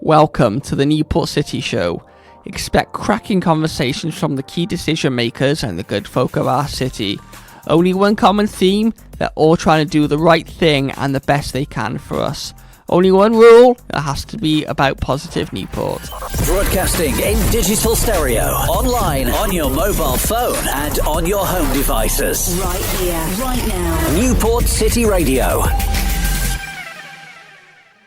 Welcome to the Newport City Show. Expect cracking conversations from the key decision makers and the good folk of our city. Only one common theme, they're all trying to do the right thing and the best they can for us. Only one rule, it has to be about positive Newport. Broadcasting in digital stereo, online, on your mobile phone and on your home devices. Right here, right now. Newport City Radio.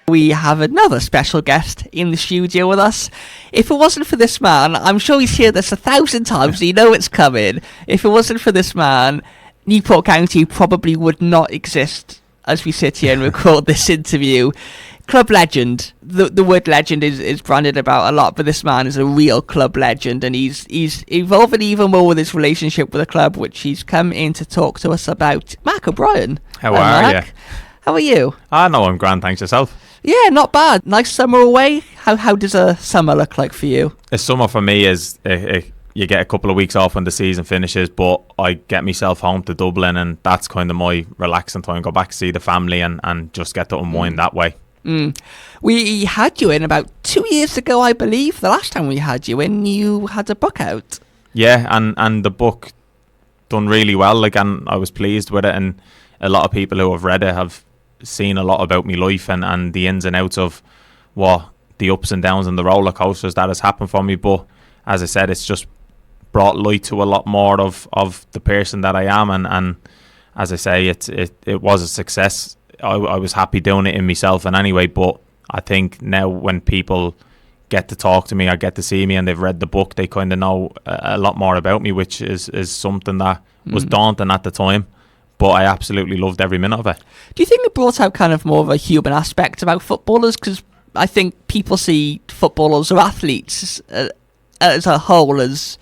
We have another special guest in the studio with us. If it wasn't for this man, I'm sure he's heard this 1,000 times, so you know it's coming. If it wasn't for this man, Newport County probably would not exist as we sit here and record this interview. Club legend. The word legend is branded about a lot, but this man is a real club legend, and he's evolving even more with his relationship with the club, which he's come in to talk to us about. Mark O'Brien. How are you? How are you? I know I'm grand, thanks. Yourself? Yeah, not bad. Nice summer away. How does a summer look like for you? A summer for me is you get a couple of weeks off when the season finishes, but I get myself home to Dublin, and that's kind of my relaxing time. Go back to see the family and just get to unwind that way. We had you in about 2 years ago, I believe. The last time we had you in, you had a book out. Yeah, and the book done really well. And I was pleased with it, and a lot of people who have read it have seen a lot about my life and the ins and outs of what the ups and downs and the roller coasters that has happened for me. But as I said, it's just brought light to a lot more of the person that I am, and as I say, it was a success. I was happy doing it in myself and anyway, but I think now when people get to talk to me or get to see me and they've read the book, they kind of know a lot more about me, which is something that was daunting at the time, but I absolutely loved every minute of it. Do you think it brought out kind of more of a human aspect about footballers? Because I think people see footballers or athletes as a whole as,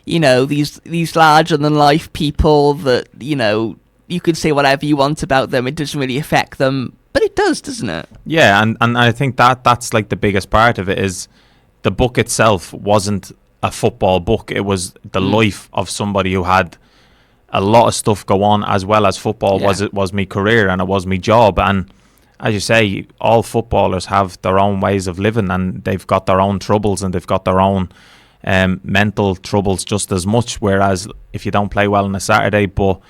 you know, these larger than life people that, you know, you could say whatever you want about them, it doesn't really affect them, but it does, doesn't it? Yeah, and I think that's like the biggest part of it is the book itself wasn't a football book. It was the life of somebody who had a lot of stuff go on, as well as football was my career and it was my job. And as you say, all footballers have their own ways of living, and they've got their own troubles and they've got their own mental troubles just as much. Whereas if you don't play well on a Saturday, but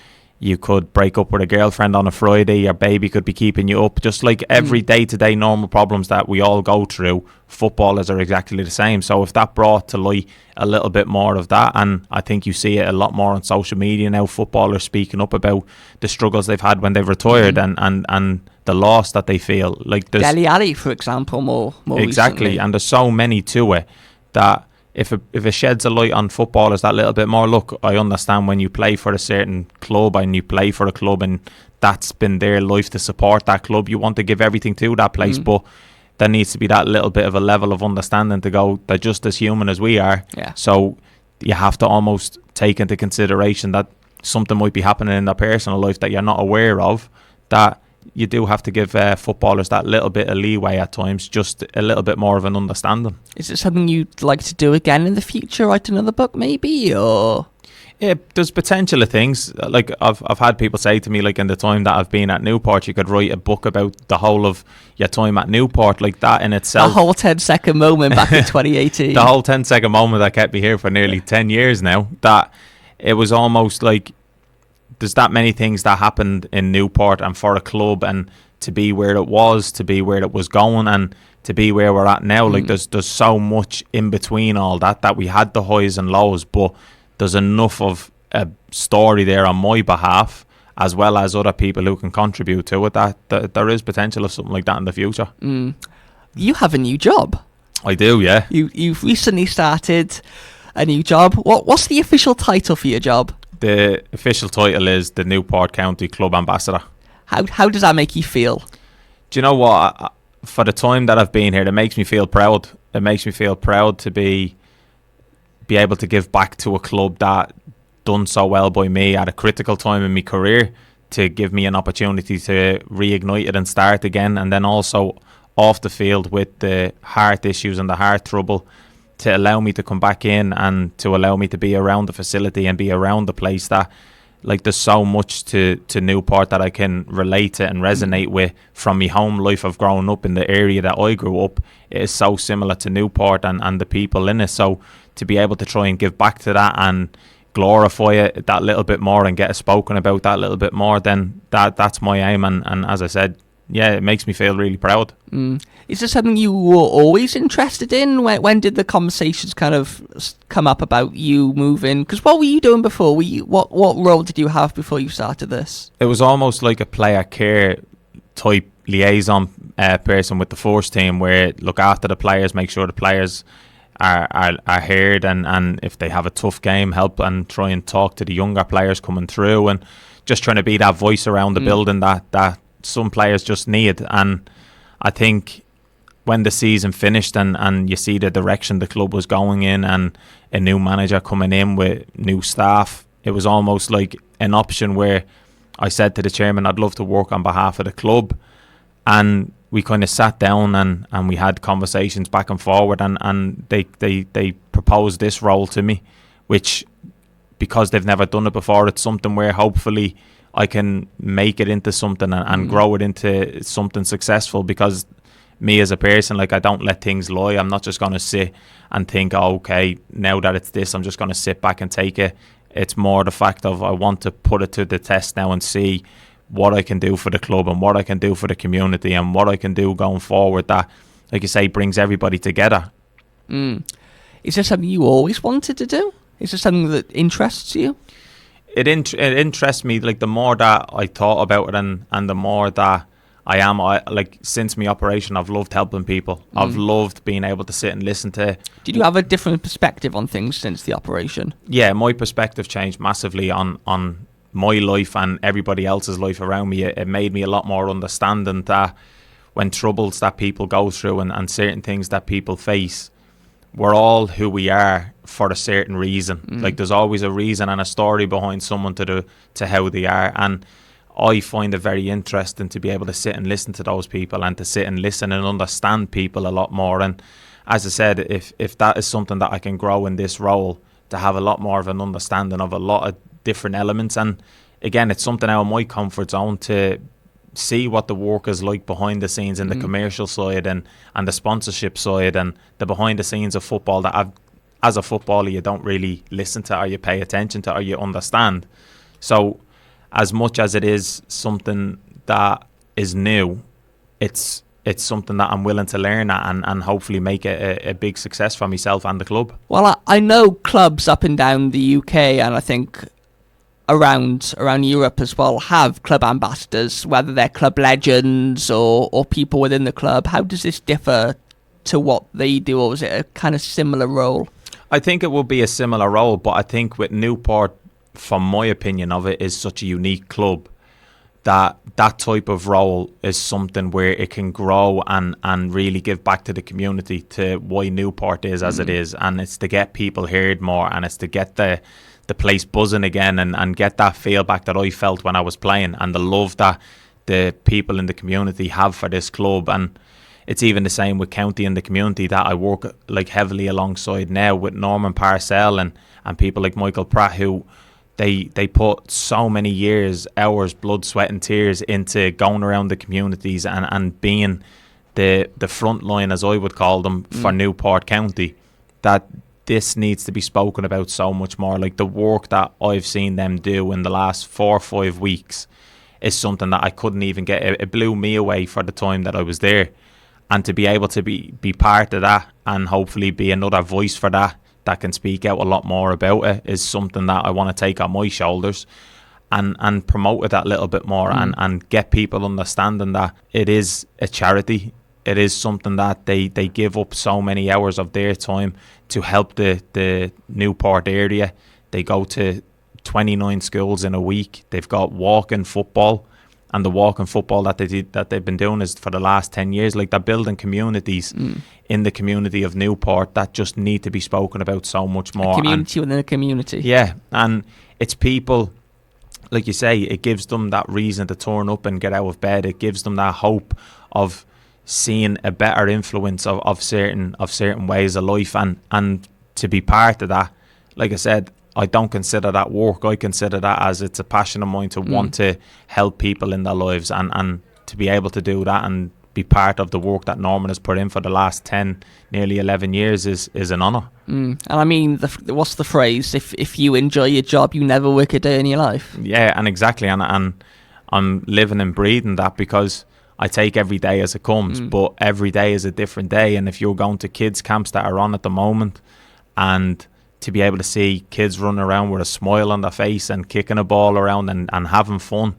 you could break up with a girlfriend on a Friday, your baby could be keeping you up. Just like every day-to-day normal problems that we all go through, footballers are exactly the same. So if that brought to light a little bit more of that, and I think you see it a lot more on social media now, footballers speaking up about the struggles they've had when they've retired and the loss that they feel. Like Dele Alli, for example, more exactly recently. And there's so many to it that if it sheds a light on footballers that little bit more. Look, I understand when you play for a certain club and you play for a club and that's been their life to support that club, you want to give everything to that place, but there needs to be that little bit of a level of understanding to go, they're just as human as we are. So you have to almost take into consideration that something might be happening in their personal life that you're not aware of, that you do have to give footballers that little bit of leeway at times, just a little bit more of an understanding. Is it something you'd like to do again in the future, write another book maybe, or...? Yeah, there's potential of things. Like I've had people say to me, like in the time that I've been at Newport, you could write a book about the whole of your time at Newport, like that in itself. The whole 10-second moment back in 2018. The whole 10-second moment that kept me here for nearly 10 years now, that it was almost like there's that many things that happened in Newport and for a club, and to be where it was, to be where it was going, and to be where we're at now. Like there's so much in between all that we had the highs and lows, but there's enough of a story there on my behalf, as well as other people who can contribute to it, that there is potential of something like that in the future. You have a new job. I do, yeah. You've recently started a new job. What's the official title for your job? The official title is the Newport County Club Ambassador. How does that make you feel? Do you know what? For the time that I've been here, it makes me feel proud. It makes me feel proud to be able to give back to a club that done so well by me at a critical time in my career, to give me an opportunity to reignite it and start again, and then also off the field with the heart issues and the heart trouble, to allow me to come back in and to allow me to be around the facility and be around the place that like there's so much to Newport that I can relate to and resonate with from my home life of growing up in the area that I grew up. It is so similar to Newport and the people in it. So to be able to try and give back to that and glorify it that little bit more and get it spoken about that little bit more, then that's my aim. And as I said, yeah, it makes me feel really proud. Is this something you were always interested in? When did the conversations kind of come up about you moving? Because what were you doing before? What role did you have before you started this? It was almost like a player care type liaison person with the first team, where look after the players, make sure the players are heard, and if they have a tough game, help and try and talk to the younger players coming through, and just trying to be that voice around the building that some players just need. And I think when the season finished and you see the direction the club was going in and a new manager coming in with new staff, it was almost like an option where I said to the chairman, I'd love to work on behalf of the club. And we kind of sat down and we had conversations back and forward, and they proposed this role to me, which, because they've never done it before, it's something where hopefully I can make it into something and grow it into something successful. Because me as a person, like, I don't let things lie. I'm not just going to sit and think, oh, okay, now that it's this, I'm just going to sit back and take it. It's more the fact of I want to put it to the test now and see what I can do for the club and what I can do for the community and what I can do going forward that, like you say, brings everybody together. Is this something you always wanted to do? Is this something that interests you? It interests me. Like, the more that I thought about it and the more that like, since my operation, I've loved helping people. I've loved being able to sit and listen to. Did you have a different perspective on things since the operation? Yeah, my perspective changed massively on my life and everybody else's life around me. It made me a lot more understanding that when troubles that people go through and certain things that people face, we're all who we are for a certain reason. Like, there's always a reason and a story behind someone to how they are. And I find it very interesting to be able to sit and listen to those people and to sit and listen and understand people a lot more. And as I said, if that is something that I can grow in this role, to have a lot more of an understanding of a lot of different elements. And again, it's something out of my comfort zone to see what the work is like behind the scenes in the commercial side and the sponsorship side and the behind the scenes of football that as a footballer you don't really listen to or you pay attention to or you understand. So as much as it is something that is new, it's something that I'm willing to learn at and hopefully make it a big success for myself and the club. Well, I know clubs up and down the UK, and I think around Europe as well, have club ambassadors, whether they're club legends or people within the club. How does this differ to what they do, or is it a kind of similar role? I think it will be a similar role, but I think with Newport, from my opinion of it, is such a unique club that type of role is something where it can grow and really give back to the community, to why Newport is as it is. And it's to get people heard more, and it's to get the place buzzing again and get that feel back that I felt when I was playing, and the love that the people in the community have for this club. And it's even the same with County and the community that I work like heavily alongside now with Norman Parcell and people like Michael Pratt, who they put so many years, hours, blood, sweat and tears into going around the communities and being the front line, as I would call them, for Newport County, that this needs to be spoken about so much more. Like, the work that I've seen them do in the last 4 or 5 weeks is something that I couldn't even get. It blew me away for the time that I was there. And to be able to be part of that and hopefully be another voice for that can speak out a lot more about it is something that I want to take on my shoulders and promote it that little bit more and get people understanding that it is a charity. It is something that they give up so many hours of their time to help the Newport area. They go to 29 schools in a week. They've got walking football, and the walking football that they've been doing is for the last 10 years. Like, they're building communities in the community of Newport that just need to be spoken about so much more. A community within a community. Yeah, and it's people, like you say, it gives them that reason to turn up and get out of bed. It gives them that hope of seeing a better influence of certain ways of life, and to be part of that. Like I said, I don't consider that work. I consider that as it's a passion of mine to want to help people in their lives, and to be able to do that and be part of the work that Norman has put in for the last 10, nearly 11 years is an honour. And I mean, what's the phrase? If you enjoy your job, you never work a day in your life. Yeah, and exactly. And I'm living and breathing that, because I take every day as it comes, but every day is a different day. And if you're going to kids' camps that are on at the moment, and to be able to see kids running around with a smile on their face and kicking a ball around and having fun,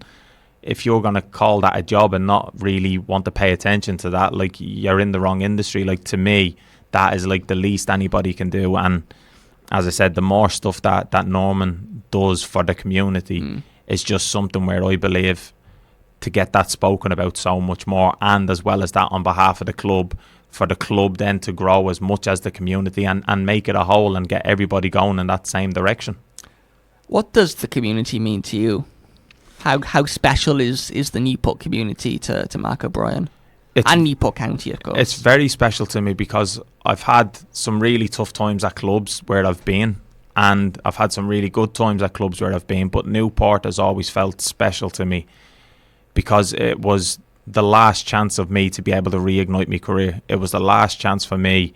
if you're going to call that a job and not really want to pay attention to that, like, you're in the wrong industry. Like, to me, that is like the least anybody can do. And as I said, the more stuff that Norman does for the community is just something where I believe to get that spoken about so much more, and as well as that on behalf of the club, for the club then to grow as much as the community and make it a whole and get everybody going in that same direction. What does the community mean to you? How special is the Newport community to Mark O'Brien? And Newport County, of course. It's very special to me, because I've had some really tough times at clubs where I've been, and I've had some really good times at clubs where I've been, but Newport has always felt special to me, because it was the last chance of me to be able to reignite my career. It was the last chance for me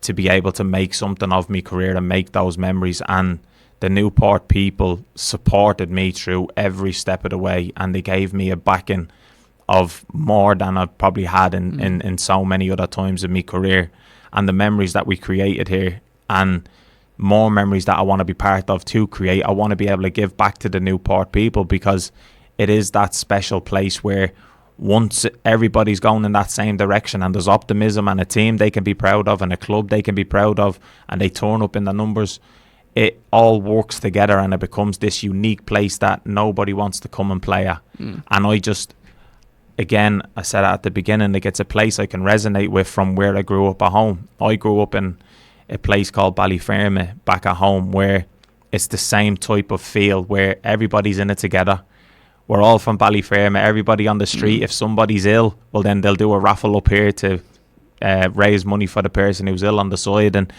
to be able to make something of my career and make those memories. And the Newport people supported me through every step of the way, and they gave me a backing of more than I've probably had in so many other times in my career. And the memories that we created here, and more memories that I want to be part of to create. I want to be able to give back to the Newport people, because it is that special place where once everybody's going in that same direction, and there's optimism, and a team they can be proud of, and a club they can be proud of, and they turn up in the numbers, it all works together, and it becomes this unique place that nobody wants to come and play at. And I just, again, I said at the beginning, like, it's a place I can resonate with from where I grew up at home. I grew up in a place called Ballyfermot back at home, where it's the same type of feel, where everybody's in it together. We're all from Ballyfermot. Everybody on the street, if somebody's ill, well, then they'll do a raffle up here to raise money for the person who's ill on the side, and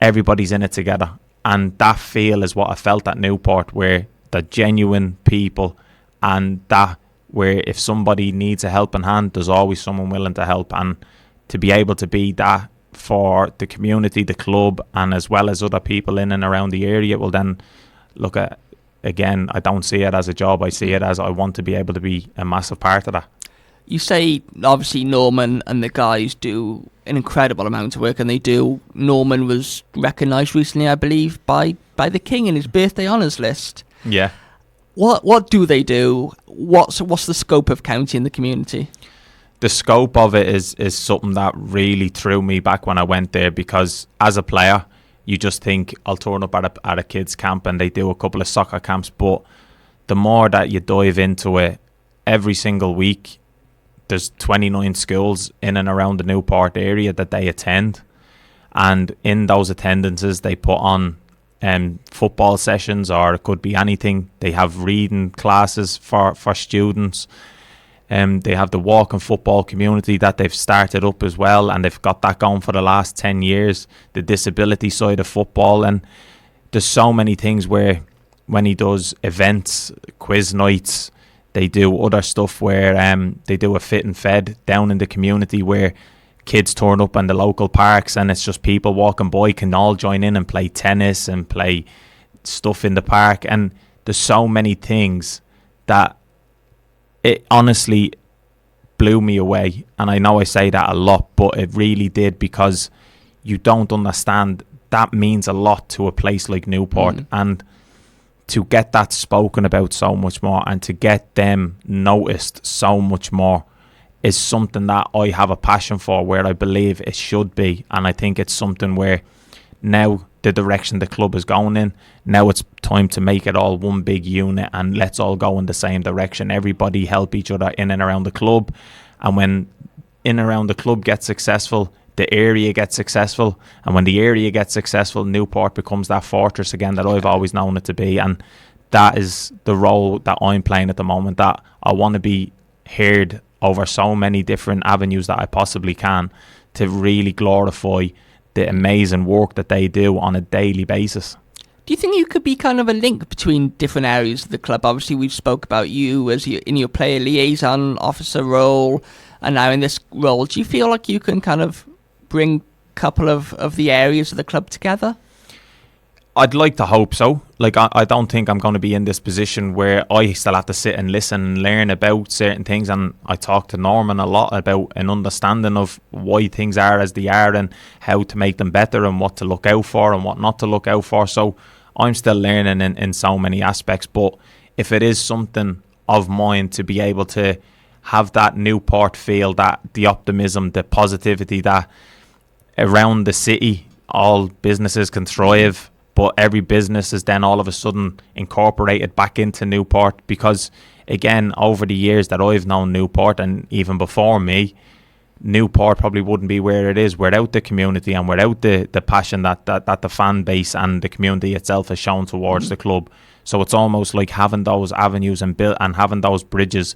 everybody's in it together. And that feel is what I felt at Newport, where the genuine people, and that where if somebody needs a helping hand, there's always someone willing to help. And to be able to be that for the community, the club, and as well as other people in and around the area, well, then look at, again, I don't see it as a job. I see it as I want to be able to be a massive part of that. You say, obviously, Norman and the guys do an incredible amount of work, and they do. Norman was recognised recently, I believe, by the King in his birthday honours list. Yeah. What do they do? What's the scope of county in the community? The scope of it is something that really threw me back when I went there, because as a player, you just think, I'll turn up at a kids camp, and they do a couple of soccer camps. But the more that you dive into it, every single week, there's 29 schools in and around the Newport area that they attend. And in those attendances, they put on football sessions, or it could be anything. They have reading classes for students. They have the walking football community that they've started up as well, and they've got that going for the last 10 years, the disability side of football. And there's so many things where when he does events, quiz nights, they do other stuff where they do a fit and fed down in the community, where kids turn up in the local parks, and it's just people walking by can all join in and play tennis and play stuff in the park. And there's so many things that it honestly blew me away. And I know I say that a lot, but it really did, because you don't understand that means a lot to a place like Newport. And to get that spoken about so much more, and to get them noticed so much more, is something that I have a passion for, where I believe it should be. And I think it's something where now the direction the club is going in, now it's time to make it all one big unit, and let's all go in the same direction. Everybody help each other in and around the club, and when in and around the club gets successful, the area gets successful, and when the area gets successful, Newport becomes that fortress again that I've always known it to be. And that is the role that I'm playing at the moment, that I want to be heard over so many different avenues that I possibly can, to really glorify the amazing work that they do on a daily basis. Do you think you could be kind of a link between different areas of the club? Obviously, we've spoke about you as in your player liaison officer role, and now in this role. Do you feel like you can kind of bring a couple of the areas of the club together? I'd like to hope so. Like, I don't think I'm going to be in this position where I still have to sit and listen and learn about certain things. And I talk to Norman a lot about an understanding of why things are as they are and how to make them better and what to look out for and what not to look out for. So I'm still learning in so many aspects. But if it is something of mine to be able to have that Newport feel, that the optimism, the positivity that around the city, all businesses can thrive, but every business is then all of a sudden incorporated back into Newport, because again, over the years that I've known Newport, and even before me, Newport probably wouldn't be where it is without the community and without the passion that the fan base and the community itself has shown towards the club. So it's almost like having those avenues and having those bridges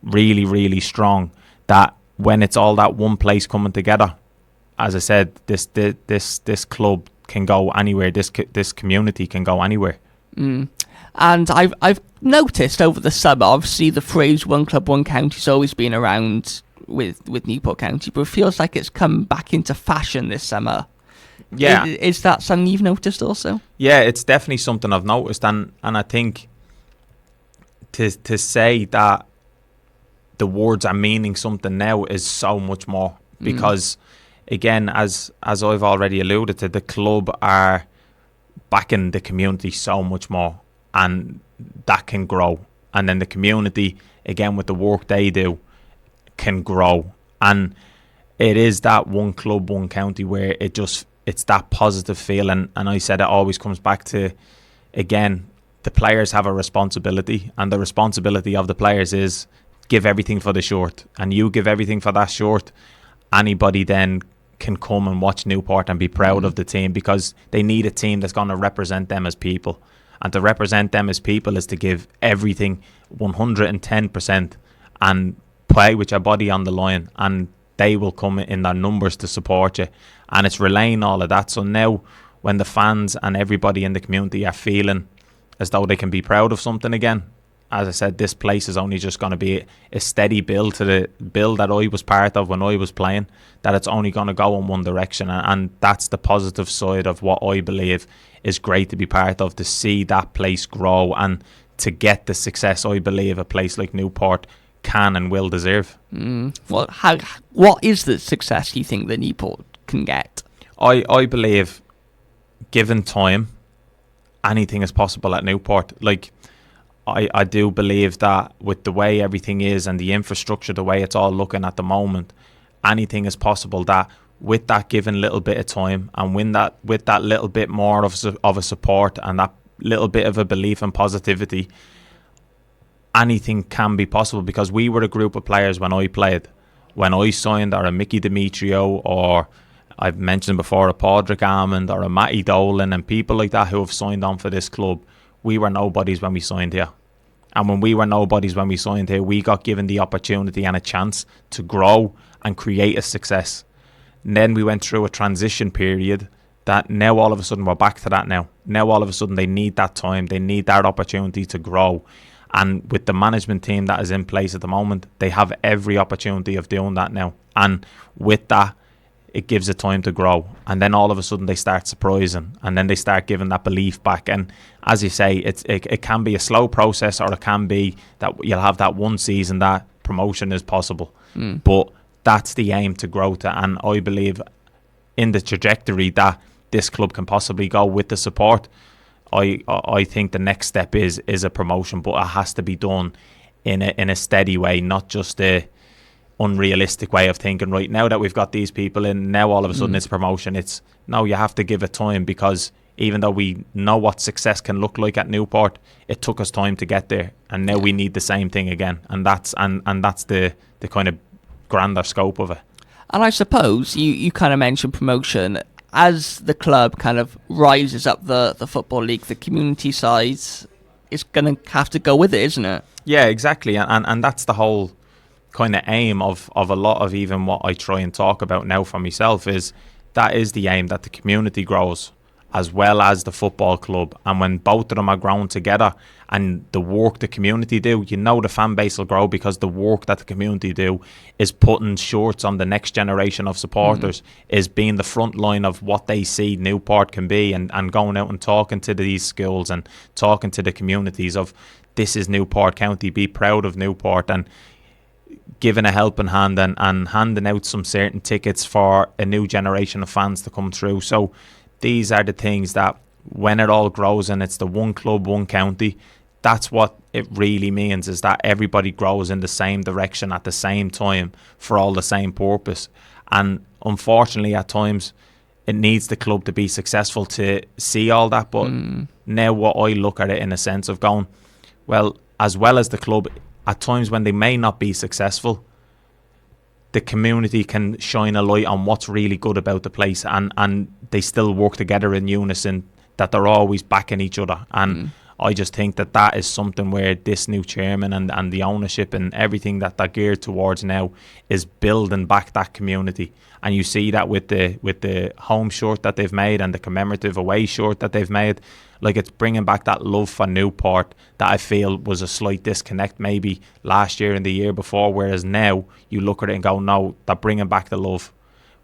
really, really strong, that when it's all that one place coming together, as I said, this club can go anywhere. This community can go anywhere. And I've noticed over the summer, obviously the phrase "one club, one county's always been around with Newport County, but it feels like it's come back into fashion this summer. Yeah, is that something you've noticed also? Yeah, it's definitely something I've noticed, and I think to say that the words are meaning something now is so much more, because again, as I've already alluded to, the club are backing the community so much more, and that can grow. And then the community, again, with the work they do, can grow. And it is that one club, one county, where it's that positive feeling. And I said it always comes back to, again, the players have a responsibility, and the responsibility of the players is give everything for the shirt. And you give everything for that shirt, anybody then can come and watch Newport and be proud of the team, because they need a team that's going to represent them as people. And to represent them as people is to give everything 110% and play with your body on the line, and they will come in their numbers to support you. And it's relaying all of that. So now when the fans and everybody in the community are feeling as though they can be proud of something again, as I said, this place is only just going to be a steady build to the build that I was part of when I was playing, that it's only going to go in one direction. And that's the positive side of what I believe is great to be part of, to see that place grow and to get the success I believe a place like Newport can and will deserve. Well, what is the success you think that Newport can get? I believe, given time, anything is possible at Newport. Like, I do believe that with the way everything is and the infrastructure, the way it's all looking at the moment, anything is possible. That with that given little bit of time, and with that little bit more of a support and that little bit of a belief and positivity, anything can be possible. Because we were a group of players when I played, when I signed, or a Mickey Demetrio, or I've mentioned before, a Padraig Almond or a Matty Dolan, and people like that who have signed on for this club. We were nobodies when we signed here. And when we were nobodies when we signed here, we got given the opportunity and a chance to grow and create a success. And then we went through a transition period that now all of a sudden we're back to that now. Now all of a sudden they need that time, they need that opportunity to grow. And with the management team that is in place at the moment, they have every opportunity of doing that now. And with that, it gives it time to grow. And then all of a sudden they start surprising, and then they start giving that belief back. And as you say, it can be a slow process, or it can be that you'll have that one season that promotion is possible. But that's the aim, to grow to. And I believe in the trajectory that this club can possibly go with the support. I think the next step is a promotion, but it has to be done in a steady way, not just a unrealistic way of thinking. Right now that we've got these people in, now all of a sudden it's promotion. It's no, you have to give it time, because even though we know what success can look like at Newport, it took us time to get there, and now we need the same thing again. And that's the kind of grander scope of it. And I suppose you kind of mentioned promotion. As the club kind of rises up the Football League, the community side is going to have to go with it, isn't it? Yeah, exactly. And that's the whole kind of aim of a lot of even what I try and talk about now for myself, is that is the aim, that the community grows as well as the football club. And when both of them are grown together and the work the community do, you know the fan base will grow, because the work that the community do is putting shorts on the next generation of supporters, is being the front line of what they see Newport can be, and going out and talking to these schools and talking to the communities of, this is Newport County, be proud of Newport, and giving a helping hand and handing out some certain tickets for a new generation of fans to come through. So these are the things that, when it all grows and it's the one club, one county, that's what it really means, is that everybody grows in the same direction at the same time for all the same purpose. And unfortunately, at times, it needs the club to be successful to see all that. But now what I look at it in a sense of going, well as the club, at times when they may not be successful, the community can shine a light on what's really good about the place, and they still work together in unison, that they're always backing each other. And I just think that is something where this new chairman and the ownership and everything that they're geared towards now is building back that community. And you see that with the home shirt that they've made and the commemorative away shirt that they've made. Like, it's bringing back that love for Newport that I feel was a slight disconnect maybe last year and the year before, whereas now you look at it and go, no, they're bringing back the love.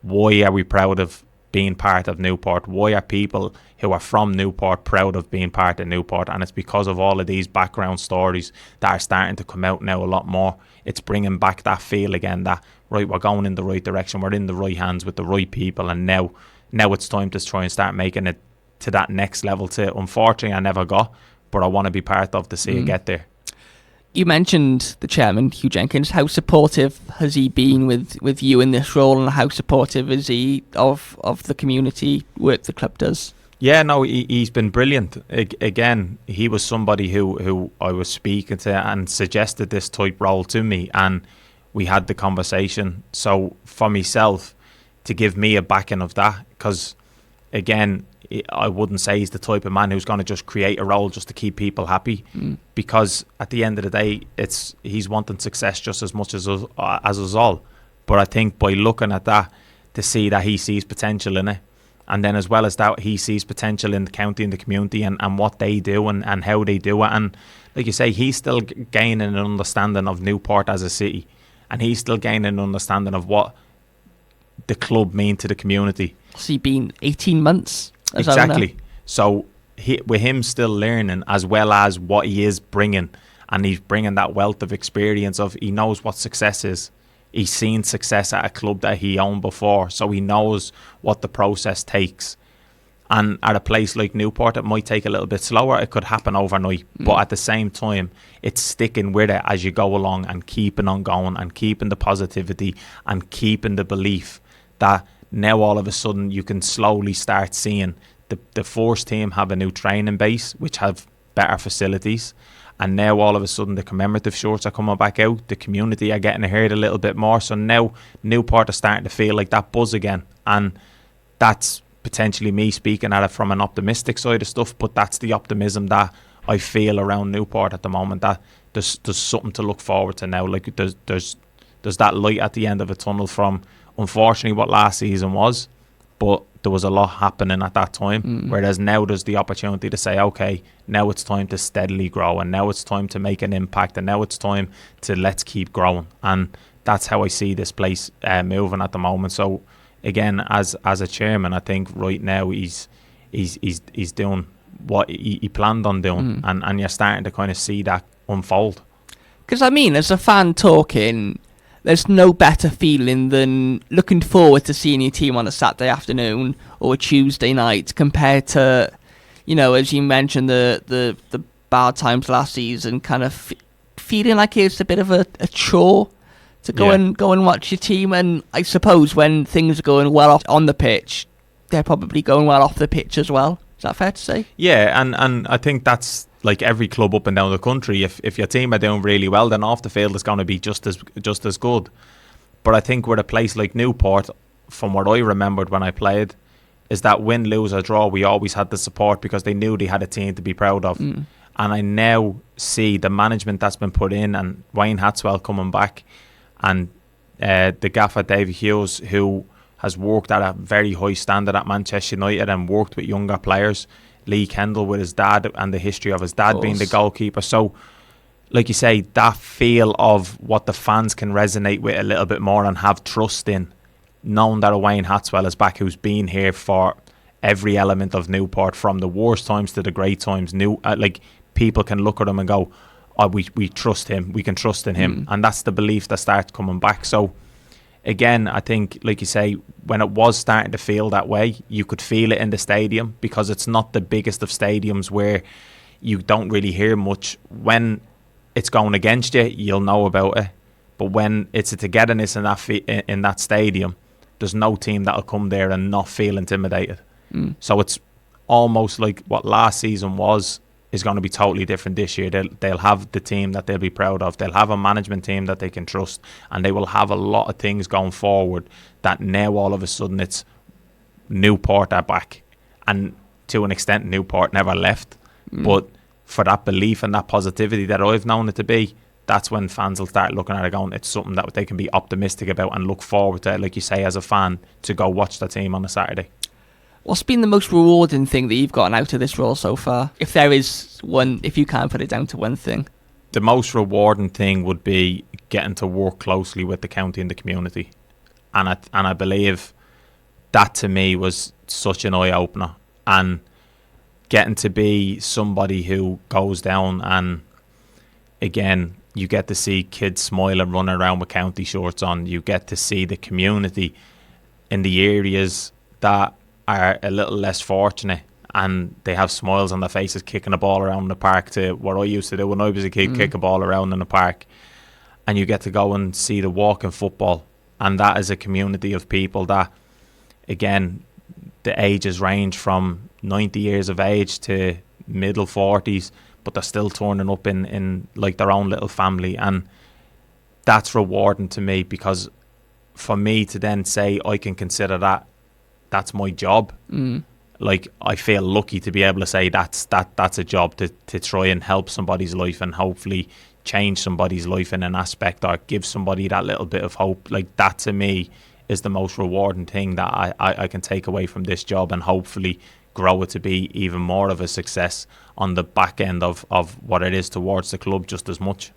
Why are we proud of being part of Newport? Why are people who are from Newport proud of being part of Newport? And it's because of all of these background stories that are starting to come out now a lot more. It's bringing back that feel again, that, right, we're going in the right direction, we're in the right hands with the right people, and now it's time to try and start making it to that next level to, unfortunately, I never got, but I want to be part of to see it get there. You mentioned the chairman, Hugh Jenkins. How supportive has he been with you in this role, and how supportive is he of the community work the club does? Yeah, no, he's been brilliant. Again, he was somebody who I was speaking to and suggested this type role to me, and we had the conversation. So for myself, to give me a backing of that, because again, I wouldn't say he's the type of man who's going to just create a role just to keep people happy, because at the end of the day, he's wanting success just as much as us all. But I think by looking at that, to see that he sees potential in it, and then as well as that, he sees potential in the county and the community and what they do and how they do it. And like you say, he's still gaining an understanding of Newport as a city, and he's still gaining an understanding of what the club mean to the community. Has he been 18 months? Exactly. So with him still learning, as well as what he is bringing, and he's bringing that wealth of experience of, he knows what success is. He's seen success at a club that he owned before, so he knows what the process takes. And at a place like Newport, it might take a little bit slower. It could happen overnight. But at the same time, it's sticking with it as you go along and keeping on going and keeping the positivity and keeping the belief that now all of a sudden you can slowly start seeing the first team have a new training base, which have better facilities. And now all of a sudden the commemorative shorts are coming back out. The community are getting heard a little bit more. So now Newport are starting to feel like that buzz again. And that's potentially me speaking at it from an optimistic side of stuff, but that's the optimism that I feel around Newport at the moment, that there's something to look forward to now. Like there's that light at the end of a tunnel from, unfortunately, what last season was, but there was a lot happening at that time, whereas now there's the opportunity to say, okay, now it's time to steadily grow, and now it's time to make an impact, and now it's time to let's keep growing. And that's how I see this place moving at the moment. So again, as a chairman, I think right now he's doing what he planned on doing, and you're starting to kind of see that unfold. Because I mean, as a fan talking, there's no better feeling than looking forward to seeing your team on a Saturday afternoon or a Tuesday night, compared to, you know, as you mentioned, the bad times last season, kind of feeling like it's a bit of a chore to go and watch your team. And I suppose when things are going well off on the pitch, they're probably going well off the pitch as well. Is that fair to say? Yeah, and I think that's like every club up and down the country. If your team are doing really well, then off the field it's going to be just as good. But I think with a place like Newport, from what I remembered when I played, is that win, lose or draw, we always had the support because they knew they had a team to be proud of. And I now see the management that's been put in, and Wayne Hatswell coming back, and the gaffer David Hughes, who has worked at a very high standard at Manchester United and worked with younger players. Lee Kendall with his dad and the history of his dad being the goalkeeper. So, like you say, that feel of what the fans can resonate with a little bit more and have trust in, knowing that Wayne Hatswell is back, who's been here for every element of Newport, from the worst times to the great times. Like, people can look at him and go, oh, we trust him, we can trust in him. And that's the belief that starts coming back. So again, I think, like you say, when it was starting to feel that way, you could feel it in the stadium, because it's not the biggest of stadiums where you don't really hear much. When it's going against you, you'll know about it. But when it's a togetherness in that stadium, there's no team that'll come there and not feel intimidated. So it's almost like what last season is going to be totally different this year. They'll have the team that they'll be proud of. They'll have a management team that they can trust, and they will have a lot of things going forward that now all of a sudden it's Newport are back. And to an extent, Newport never left. But for that belief and that positivity that I've known it to be, that's when fans will start looking at it going, it's something that they can be optimistic about and look forward to, like you say, as a fan, to go watch the team on a Saturday. What's been the most rewarding thing that you've gotten out of this role so far? If there is one, if you can put it down to one thing. The most rewarding thing would be getting to work closely with the county and the community. And I believe that to me was such an eye-opener. And getting to be somebody who goes down and, again, you get to see kids smile and run around with county shorts on. You get to see the community in the areas that are a little less fortunate, and they have smiles on their faces kicking a ball around the park, to what I used to do when I was a kid, kick a ball around in the park. And you get to go and see the walking football, and that is a community of people that, again, the ages range from 90 years of age to middle 40s, but they're still turning up in like their own little family. And that's rewarding to me, because for me to then say I can consider that's my job. Like, I feel lucky to be able to say that's a job to try and help somebody's life and hopefully change somebody's life in an aspect, or give somebody that little bit of hope. Like, that to me is the most rewarding thing that I can take away from this job, and hopefully grow it to be even more of a success on the back end of what it is towards the club just as much.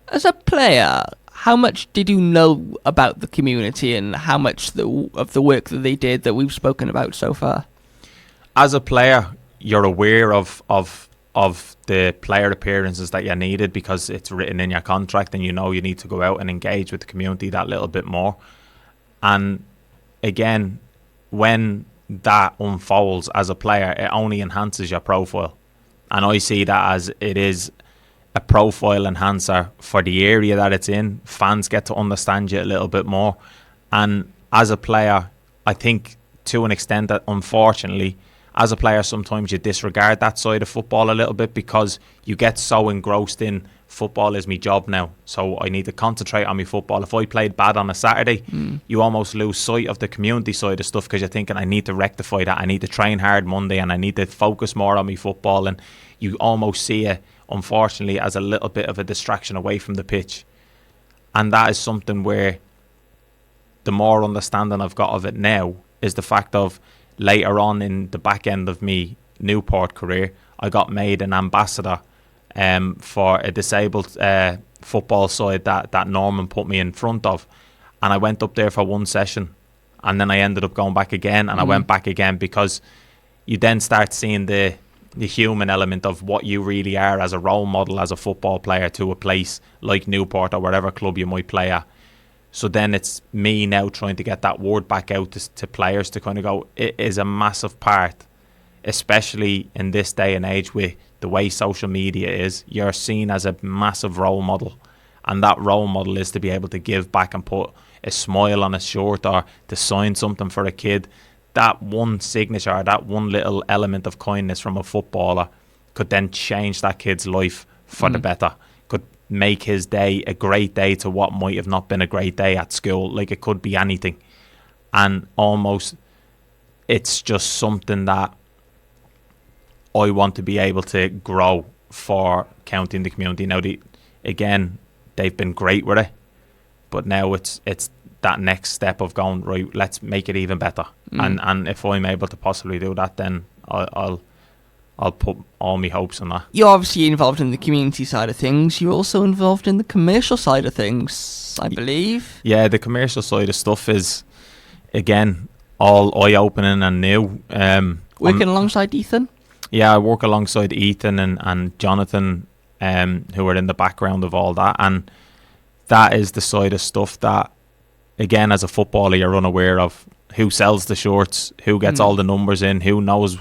As a player, how much did you know about the community, and how much of the work that they did that we've spoken about so far? As a player, you're aware of the player appearances that you needed, because it's written in your contract, and you know you need to go out and engage with the community that little bit more. And again, when that unfolds as a player, it only enhances your profile. And I see that as it is a profile enhancer for the area that it's in. Fans get to understand you a little bit more. And as a player, I think to an extent that, unfortunately, as a player, sometimes you disregard that side of football a little bit, because you get so engrossed in football is my job now, so I need to concentrate on my football. If I played bad on a Saturday, you almost lose sight of the community side of stuff, because you're thinking, I need to rectify that, I need to train hard Monday, and I need to focus more on my football. And you almost see it, unfortunately, as a little bit of a distraction away from the pitch. And that is something where the more understanding I've got of it now is the fact of, later on in the back end of me Newport career, I got made an ambassador for a disabled football side that Norman put me in front of. And I went up there for one session, and then I ended up going back again, and I went back again, because you then start seeing the human element of what you really are as a role model, as a football player, to a place like Newport or whatever club you might play at. So then it's me now trying to get that word back out to players, to kind of go, it is a massive part, especially in this day and age with the way social media is. You're seen as a massive role model, and that role model is to be able to give back and put a smile on a shirt, or to sign something for a kid. That one signature, that one little element of kindness from a footballer could then change that kid's life for the better. Could make his day a great day to what might have not been a great day at school. Like, it could be anything. And almost, it's just something that I want to be able to grow for county and the community. Now, again, they've been great with it, but now it's that next step of going, right, let's make it even better. And if I'm able to possibly do that, then I'll put all my hopes on that. You're obviously involved in the community side of things. You're also involved in the commercial side of things, I believe. Yeah, the commercial side of stuff is, again, all eye-opening and new. Working alongside Ethan? Yeah, I work alongside Ethan and Jonathan, who are in the background of all that. And that is the side of stuff that, again, as a footballer, you're unaware of. Who sells the shorts, who gets all the numbers in, who knows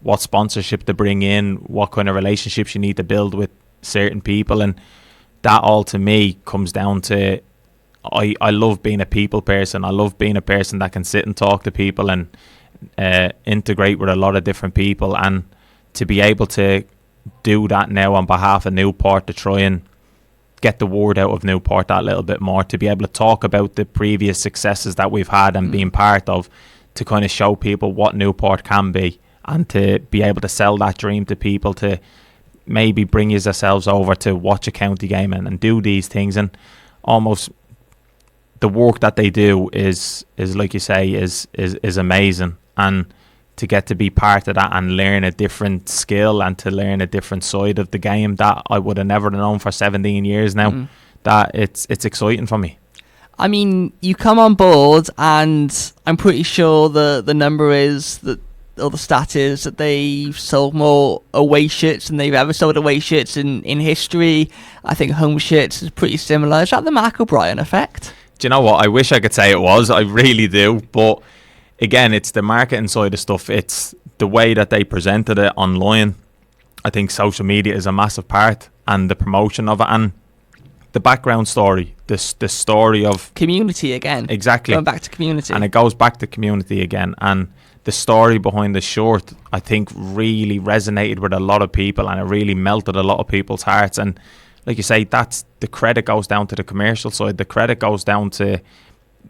what sponsorship to bring in, what kind of relationships you need to build with certain people. And that all, to me, comes down to, I love being a people person. I love being a person that can sit and talk to people and integrate with a lot of different people. And to be able to do that now on behalf of Newport, to try and get the word out of Newport that little bit more, to be able to talk about the previous successes that we've had and being part of, to kind of show people what Newport can be, and to be able to sell that dream to people, to maybe bring yourselves over to watch a county game and do these things. And almost the work that they do is like you say, is amazing. And to get to be part of that and learn a different skill and to learn a different side of the game that I would have never known for 17 years now, that it's exciting for me. I mean, you come on board and I'm pretty sure the number is that, or the stat is that they've sold more away shirts than they've ever sold away shirts in history. I think home shirts is pretty similar. Is that the Mark O'Brien effect? Do you know what? I wish I could say it was. I really do. But again, it's the marketing side of stuff. It's the way that they presented it online. I think social media is a massive part, and the promotion of it, and the background story, the story of community again. Exactly. Going back to community. And it goes back to community again. And the story behind the short, I think, really resonated with a lot of people, and it really melted a lot of people's hearts. And like you say, that's the credit goes down to the commercial side. The credit goes down to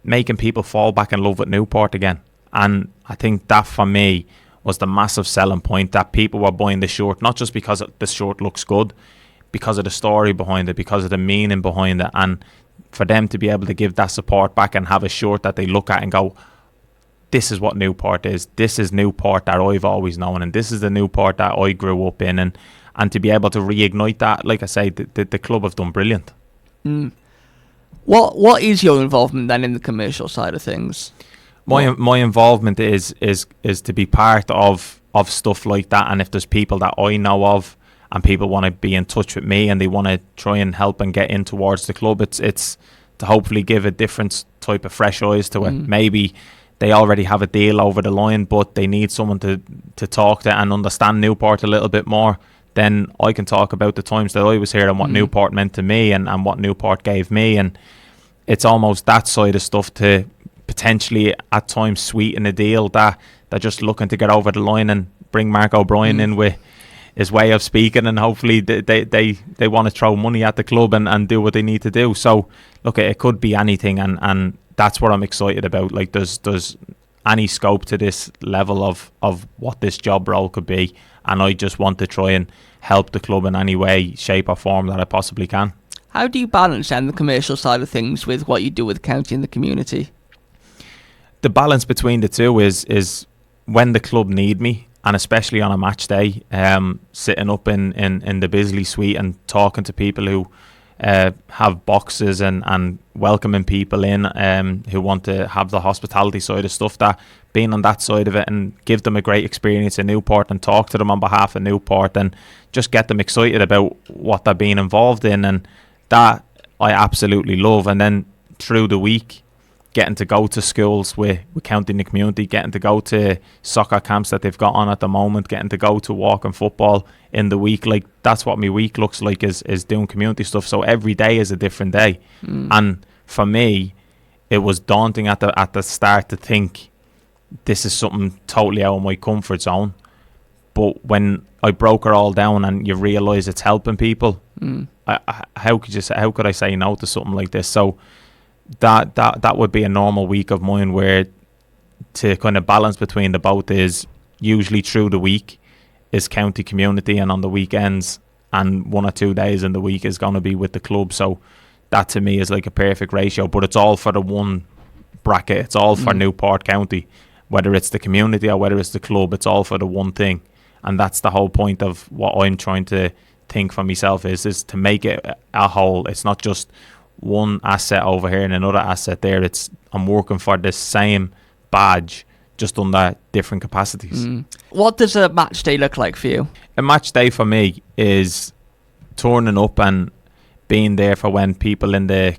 making people fall back in love with Newport again. And I think that, for me, was the massive selling point, that people were buying the shirt, not just because the shirt looks good, because of the story behind it, because of the meaning behind it. And for them to be able to give that support back and have a shirt that they look at and go, this is what Newport is. This is Newport that I've always known, and this is the Newport that I grew up in. And to be able to reignite that, like I say, the club have done brilliant. What is your involvement then in the commercial side of things? My involvement is to be part of stuff like that. And if there's people that I know of and people want to be in touch with me and they want to try and help and get in towards the club, it's to hopefully give a different type of fresh eyes to it. Maybe they already have a deal over the line, but they need someone to talk to and understand Newport a little bit more. Then I can talk about the times that I was here and what Newport meant to me and what Newport gave me. And it's almost that side of stuff to potentially at times sweeten a deal that they're just looking to get over the line and bring Mark O'Brien in with his way of speaking, and hopefully they want to throw money at the club and do what they need to do. So look, it could be anything, and that's what I'm excited about. Like there's any scope to this level of what this job role could be, and I just want to try and help the club in any way, shape or form that I possibly can. How do you balance then the commercial side of things with what you do with the county and the community? The balance between the two is when the club need me, and especially on a match day, sitting up in the Bisley suite and talking to people who have boxes and welcoming people in who want to have the hospitality side of stuff, that being on that side of it and give them a great experience in Newport and talk to them on behalf of Newport and just get them excited about what they're being involved in, and that I absolutely love. And then through the week, getting to go to schools with county and the community, getting to go to soccer camps that they've got on at the moment, getting to go to walking football in the week. Like, that's what my week looks like, is doing community stuff. So every day is a different day. And for me, it was daunting at the start to think this is something totally out of my comfort zone. But when I broke it all down and you realise it's helping people, how could I say no to something like this? So that would be a normal week of mine, where to kind of balance between the both is usually through the week is county community, and on the weekends and 1 or 2 days in the week is going to be with the club. So that to me is like a perfect ratio, but it's all for the one bracket. It's all for Newport County, whether it's the community or whether it's the club. It's all for the one thing, and that's the whole point of what I'm trying to think for myself is to make it a whole. It's not just one asset over here and another asset there. It's I'm working for the same badge, just under different capacities. What does a match day look like for you? A match day for me is turning up and being there for when people in the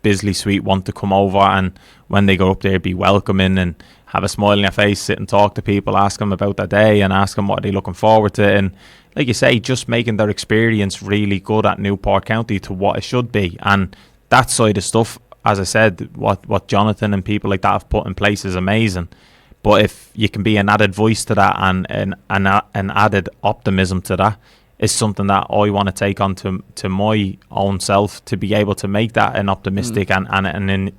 Bisley suite want to come over, and when they go up there, be welcoming and have a smile on your face, sit and talk to people, ask them about their day and ask them what they're looking forward to, and like you say, just making their experience really good at Newport County to what it should be. And that side of stuff, as I said, what Jonathan and people like that have put in place is amazing. But if you can be an added voice to that and an added optimism to that, is something that I want to take on to my own self, to be able to make that an optimistic and an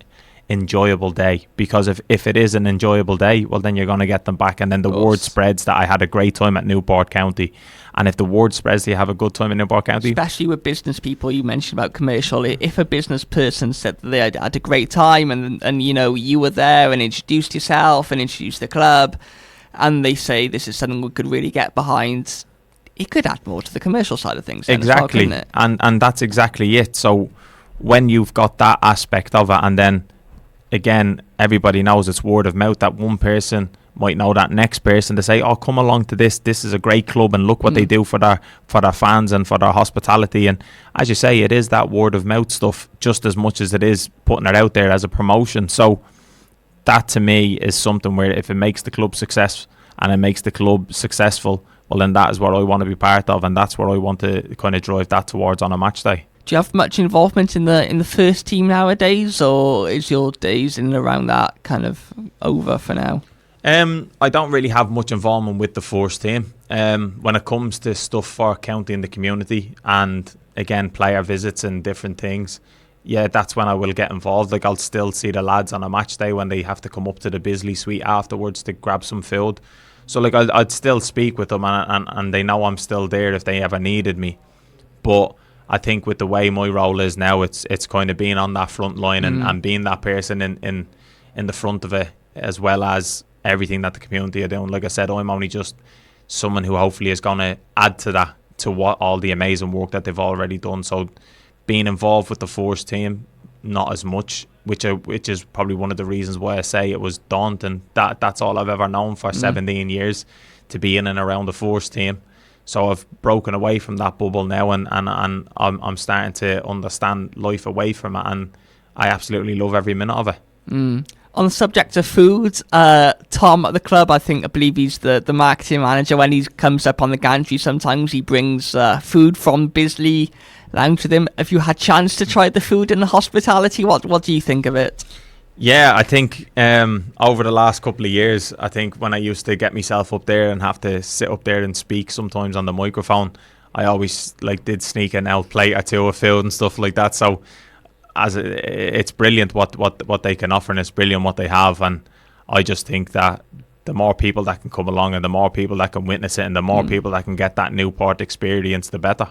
enjoyable day. Because if it is an enjoyable day, well, then you're going to get them back, and then the word spreads that I had a great time at Newport County. And if the word spreads that you have a good time in Newport County, especially with business people, you mentioned about commercial, if a business person said that they had a great time and you know, you were there and introduced yourself and introduced the club, and they say this is something we could really get behind, it could add more to the commercial side of things. Exactly, well, and that's exactly it. So when you've got that aspect of it, and then again, everybody knows it's word of mouth, that one person might know that next person to say, oh, come along to this is a great club and look what they do for their fans and for their hospitality. And as you say, it is that word of mouth stuff just as much as it is putting it out there as a promotion. So that to me is something where if it makes the club success and it makes the club successful, well, then that is what I want to be part of, and that's what I want to kind of drive that towards on a match day. Do you have much involvement in the first team nowadays, or is your days in and around that kind of over for now? I don't really have much involvement with the first team. When it comes to stuff for county and the community, and again player visits and different things, yeah, that's when I will get involved. Like, I'll still see the lads on a match day when they have to come up to the Bisley suite afterwards to grab some food. So like I'd still speak with them, and they know I'm still there if they ever needed me. But I think with the way my role is now, it's kind of being on that front line and being that person in the front of it, as well as everything that the community are doing. Like I said, I'm only just someone who hopefully is going to add to that, to what all the amazing work that they've already done. So being involved with the first team, not as much, which is probably one of the reasons why I say it was daunting. That's all I've ever known for 17 years, to be in and around the first team. So I've broken away from that bubble now, and I'm starting to understand life away from it, and I absolutely love every minute of it. On the subject of food, Tom at the club, I believe he's the marketing manager. When he comes up on the gantry, sometimes he brings food from Bisley Lounge with him. Have you had chance to try the food in the hospitality? What do you think of it? Yeah, I think over the last couple of years, I think when I used to get myself up there and have to sit up there and speak sometimes on the microphone, I always did sneak an out plate or two of food and stuff like that. So it's brilliant what they can offer, and it's brilliant what they have. And I just think that the more people that can come along, and the more people that can witness it, and the more people that can get that Newport experience, the better.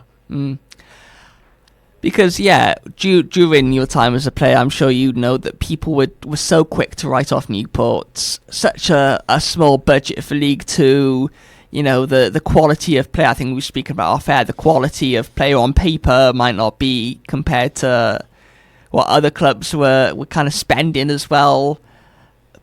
Because, yeah, during your time as a player, I'm sure you know that people were so quick to write off Newport. Such a small budget for League Two. You know, the quality of play, I think we were speaking about off air, the quality of player on paper might not be compared to what other clubs were kind of spending as well.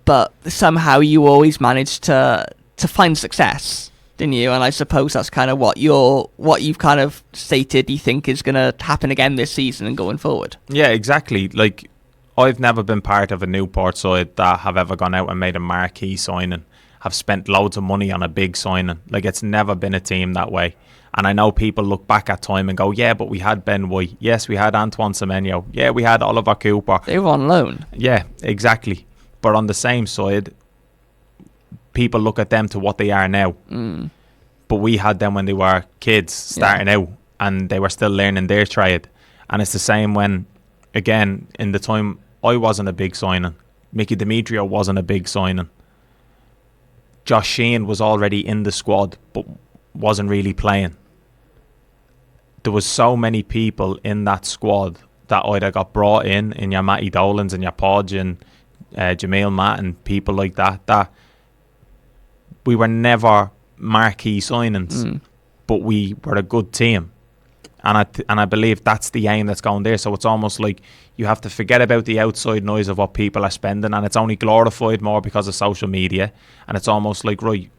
But somehow you always managed to find success, didn't you? And I suppose that's kind of what you've kind of stated you think is going to happen again this season and going forward. Yeah, exactly. Like, I've never been part of a Newport side that have ever gone out and made a marquee signing, have spent loads of money on a big signing. Like, it's never been a team that way. And I know people look back at time and go, yeah, but we had Ben White. Yes, we had Antoine Semenyo. Yeah, we had Oliver Cooper. They were on loan. Yeah, exactly. But on the same side, people look at them to what they are now. But we had them when they were kids starting out, and they were still learning their trade. And it's the same when, again, in the time I wasn't a big signing. Mickey Demetrio wasn't a big signing. Josh Sheehan was already in the squad, but wasn't really playing. There was so many people in that squad that either got brought in your Matty Dolans and your Podge and Jamil Matt and people like that, that we were never marquee signings, but we were a good team. And I believe that's the aim that's going there. So it's almost like you have to forget about the outside noise of what people are spending, and it's only glorified more because of social media. And it's almost like, right,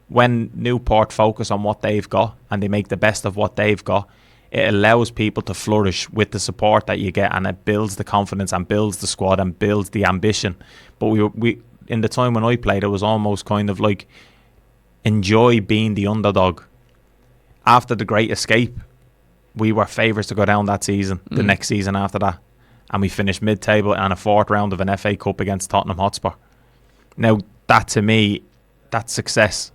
when Newport focus on what they've got and they make the best of what they've got, it allows people to flourish with the support that you get, and it builds the confidence and builds the squad and builds the ambition. But we in the time when I played, it was almost kind of like enjoy being the underdog. After the Great Escape, we were favourites to go down that season, the next season after that. And we finished mid-table and a fourth round of an FA Cup against Tottenham Hotspur. Now, that to me, that's success.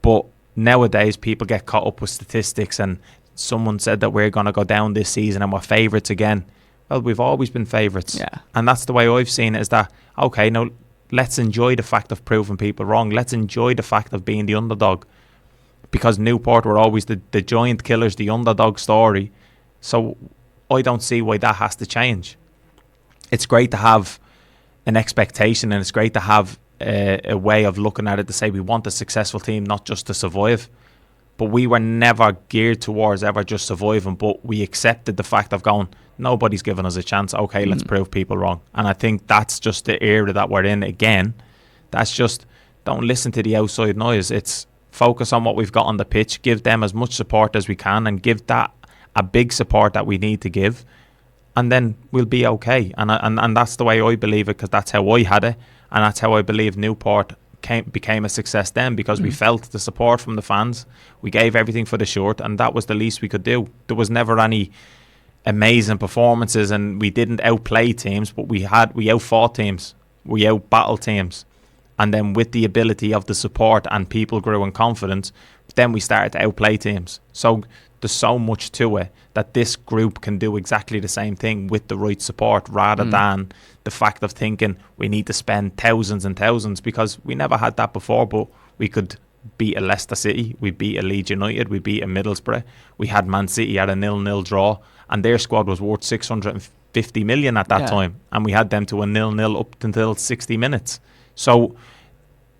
But nowadays, people get caught up with statistics, and someone said that we're going to go down this season and we're favourites again. Well, we've always been favourites. Yeah. And that's the way I've seen it, is that, okay, now let's enjoy the fact of proving people wrong. Let's enjoy the fact of being the underdog. Because Newport were always the giant killers, the underdog story. So I don't see why that has to change. It's great to have an expectation, and it's great to have a way of looking at it to say we want a successful team, not just to survive. But we were never geared towards ever just surviving, but we accepted the fact of going, nobody's given us a chance. Okay, let's prove people wrong. And I think that's just the era that we're in again. That's just, don't listen to the outside noise. It's focus on what we've got on the pitch, give them as much support as we can, and give that a big support that we need to give, and then we'll be okay. And that's the way I believe it, because that's how I had it, and that's how I believe Newport became a success then, because we felt the support from the fans. We gave everything for the shirt, and that was the least we could do. There was never any amazing performances, and we didn't outplay teams, but we outfought teams, we outbattled teams. And then with the ability of the support and people grew in confidence, then we started to outplay teams. So there's so much to it that this group can do exactly the same thing with the right support, rather than the fact of thinking we need to spend thousands and thousands, because we never had that before. But we could beat a Leicester City, we beat a Leeds United, we beat a Middlesbrough, we had Man City at a 0-0 draw, and their squad was worth 650 million at that time, and we had them to a 0-0 up until 60 minutes. So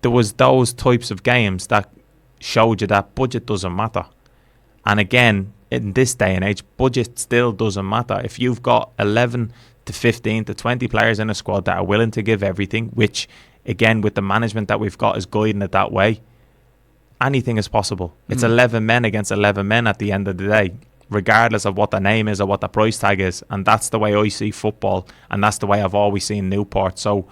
there was those types of games that showed you that budget doesn't matter. And again, in this day and age, budget still doesn't matter. If you've got 11 to 15 to 20 players in a squad that are willing to give everything, which again with the management that we've got is guiding it that way, anything is possible. It's 11 men against 11 men at the end of the day, regardless of what the name is or what the price tag is. And that's the way I see football, and that's the way I've always seen Newport. So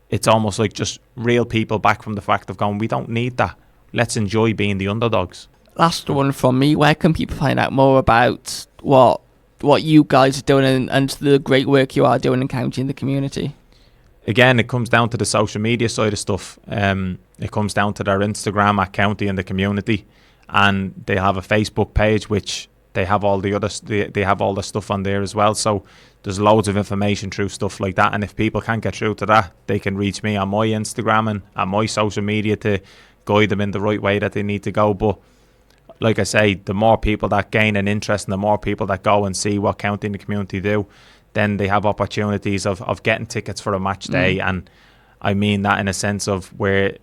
it's almost like just reel people back from the fact of going, we don't need that. Let's enjoy being the underdogs. Last one from me. Where can people find out more about what you guys are doing and the great work you are doing in county and the community? Again, it comes down to the social media side of stuff. It comes down to their Instagram at County and the Community, and they have a Facebook page which they have all the others. They have all the stuff on there as well. So there's loads of information through stuff like that. And if people can't get through to that, they can reach me on my Instagram and on my social media to guide them in the right way that they need to go. But like I say, the more people that gain an interest and the more people that go and see what County and the Community do, then they have opportunities of getting tickets for a match day. And I mean that in a sense of where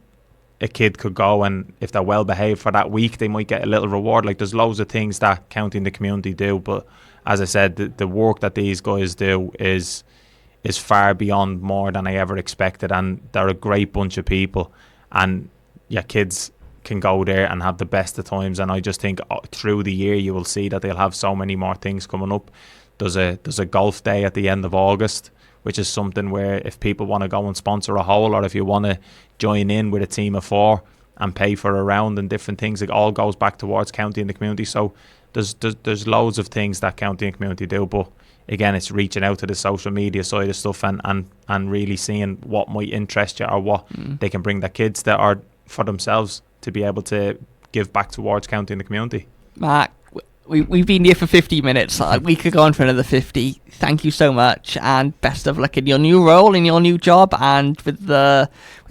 a kid could go, and if they're well behaved for that week, they might get a little reward. Like, there's loads of things that County and the Community do, but as I said, the work that these guys do is far beyond more than I ever expected, and they're a great bunch of people, and your kids can go there and have the best of times. And I just think through the year you will see that they'll have so many more things coming up. There's a golf day at the end of August, which is something where if people want to go and sponsor a hole, or if you want to join in with a team of 4 and pay for a round and different things, it all goes back towards County and the Community. So there's loads of things that County and Community do, but again, it's reaching out to the social media side of stuff and really seeing what might interest you, or what they can bring their kids that are for themselves to be able to give back towards County and the Community. Mark, we've been here for 50 minutes. We could go on for another 50. Thank you so much, and best of luck in your new role, in your new job, and with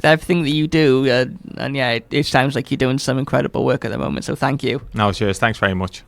everything that you do. And yeah, it sounds like you're doing some incredible work at the moment. So thank you. No, cheers. Thanks very much.